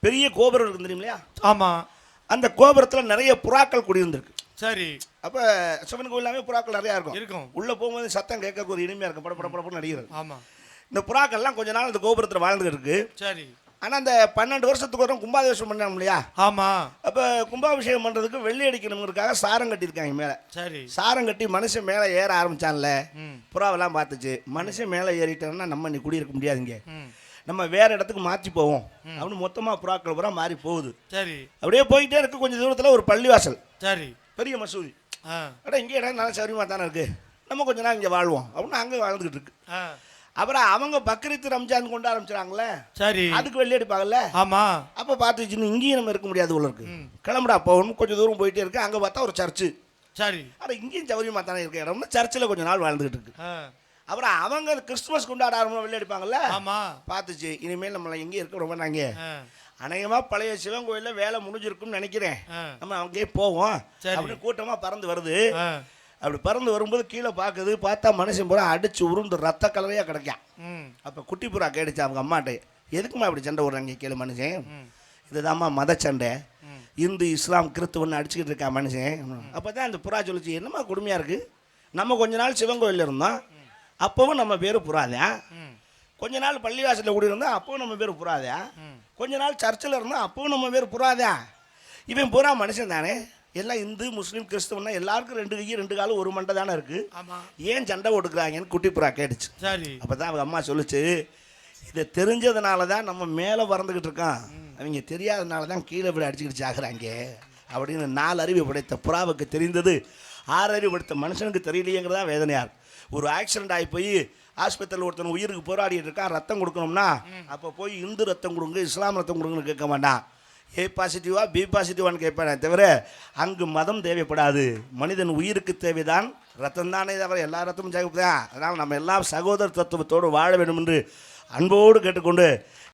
பெரிய கோபுரம் இருக்கு தெரியுமில்லையா? ஆமா. அந்த கோபுரத்தில் நிறைய புறாக்கள் குடியிருந்திருக்கு. சரி. அப்போ சிவன் கோயிலாமே புறாக்கள் நிறையா இருக்கும். இருக்கும். உள்ளே போகும்போது சத்தம் கேட்க ஒரு இனிமையாக இருக்கும். படப்படப்படப்பட நடிகிறது. ஆமா. இந்த புறாக்கள்லாம் கொஞ்ச நாள் இந்த கோபுரத்தில் வாழ்ந்துட்டு இருக்கு. சரி. ஆனால் அந்த 12 வருஷத்துக்கு வரும் கும்பாபிஷேகம் பண்ணாங்க இல்லையா? ஆமா. அப்போ கும்பாபிஷேகம் பண்ணுறதுக்கு வெள்ளி அடிக்கணுங்கிறதுக்காக சாரம் கட்டியிருக்காங்க மேலே. சரி. சாரம் கட்டி மனுஷன் மேலே ஏற ஆரம்பிச்சான்ல, புறாவெல்லாம் பார்த்துச்சு. மனுஷன் மேலே ஏறிட்டோம்னா நம்ம நீ குடியிருக்க முடியாதுங்க, நம்ம வேற இடத்துக்கு மாற்றி போவோம் அப்படின்னு மொத்தமாக புறாக்கள் பூரா மாறி போகுது. சரி. அப்படியே போயிட்டே இருக்கு. கொஞ்சம் தூரத்தில் ஒரு பள்ளிவாசல். சரி. பெரிய மசூதி. அட இங்கே இடம் நல்லா சௌரியமாக தானே இருக்குது, நம்ம கொஞ்ச நாள் இங்கே வாழ்வோம் அப்படின்னு அங்கே வாழ்ந்துக்கிட்டு இருக்கு. அப்புறம் அவங்க பக்ரீத் ரம்ஜான் கொண்டு ஆரம்பிச்சாங்களே, சரி, அதுக்கு வெள்ளி அடிப்பாங்கல்ல. ஆமா. அப்போ பார்த்துச்சுன்னு இங்கேயும் நம்ம இருக்க முடியாது உள்ள இருக்கு, கிளம்புடா போகணும். கொஞ்சம் தூரம் போயிட்டே இருக்கு. அங்கே பார்த்தா ஒரு சர்ச்சு. சரி. அட இங்கேயும் சௌரியமாக தானே இருக்க இடம்னு சர்ச்சில் கொஞ்ச நாள் வாழ்ந்துக்கிட்டு இருக்கு. அப்புறம் அவங்க கிறிஸ்துமஸ் கொண்டாட ஆரம்பம் வெள்ளி அடிப்பாங்கல்ல. ஆமா. பார்த்துச்சு இனிமேல் நம்மளை எங்கேயும் இருக்க ரொம்ப நாங்க அநேகமாக பழைய சிவன் கோயிலில் வேலை முடிஞ்சிருக்கும்னு நினைக்கிறேன், நம்ம அங்கேயே போவோம் அப்படின்னு கூட்டமாக பறந்து வருது. அப்படி பறந்து வரும்போது கீழே பார்க்குது. பார்த்தா மனுஷன் பூரா அடிச்சு உருண்டு ரத்த கலரையாக கிடைக்கான். அப்போ குட்டி புறா கேட்டுச்சு அவங்க அம்மாட்டே, எதுக்குமா அப்படி சண்டை விடுறாங்க கேளு மனுஷன், இதுதாம்மா மத சண்டை, இந்து இஸ்லாம் கிறிஸ்துவன்னு அடிச்சுக்கிட்டு இருக்கா மனுஷன். அப்போ தான் அந்த புறா சொல்லிச்சு, என்னம்மா கொடுமையாக இருக்குது, நம்ம கொஞ்ச நாள் சிவன் கோயிலில் இருந்தோம், அப்பவும் நம்ம பேர் புறாதான். கொஞ்ச நாள் பள்ளிவாசலில் கூடி இருந்தோம், அப்பவும் நம்ம பேர் புறாதான். கொஞ்ச நாள் சர்ச்சில் இருந்தோம், அப்பவும் நம்ம பேர் புறாதான். இவன் பூரா மனுஷன் தானே, எல்லாம் இந்து முஸ்லீம் கிறிஸ்துவனா எல்லாருக்கும் 2 கை 2 கால் 1 மண்டை தானே இருக்கு, ஏன் சண்டை ஓட்டுக்கிறாங்கன்னு குட்டி புறா கேட்டுச்சு. சரி. அப்போ தான் அவங்க அம்மா சொல்லிச்சு, இதை தெரிஞ்சதுனால தான் நம்ம மேலே பறந்துக்கிட்டு இருக்கான், அவங்க தெரியாதனால தான் கீழே இப்படி அடிச்சுக்கிட்டு சாகுறாங்க அப்படின்னு 4 அறிவு படைத்த புறாவுக்கு தெரிந்தது, 6 அறிவு படைத்த மனுஷனுக்கு தெரியலையேங்கிறதா வேதனையார். ஒரு ஆக்சிடென்ட் ஆகி போய் ஆஸ்பத்திரியில் ஒருத்தன் உயிருக்கு போராடிட்டு இருக்கான், ரத்தம் கொடுக்கணும்னா அப்போ போய் இந்து ரத்தம் கொடுங்க இஸ்லாம் ரத்தம் கொடுங்கன்னு கேட்க வேண்டாம், ஏ பாசிட்டிவா பி பாசிட்டிவான்னு கேட்பேனே தவிர அங்கு மதம் தேவைப்படாது. மனிதன் உயிருக்கு தேவைதான் ரத்தம் தானே தவிர எல்லா ரத்தமும் தேவைப்பதான். அதனால் நம்ம எல்லாம் சகோதர தத்துவத்தோடு வாழ வேண்டும் என்று அன்போடு கேட்டுக்கொண்டு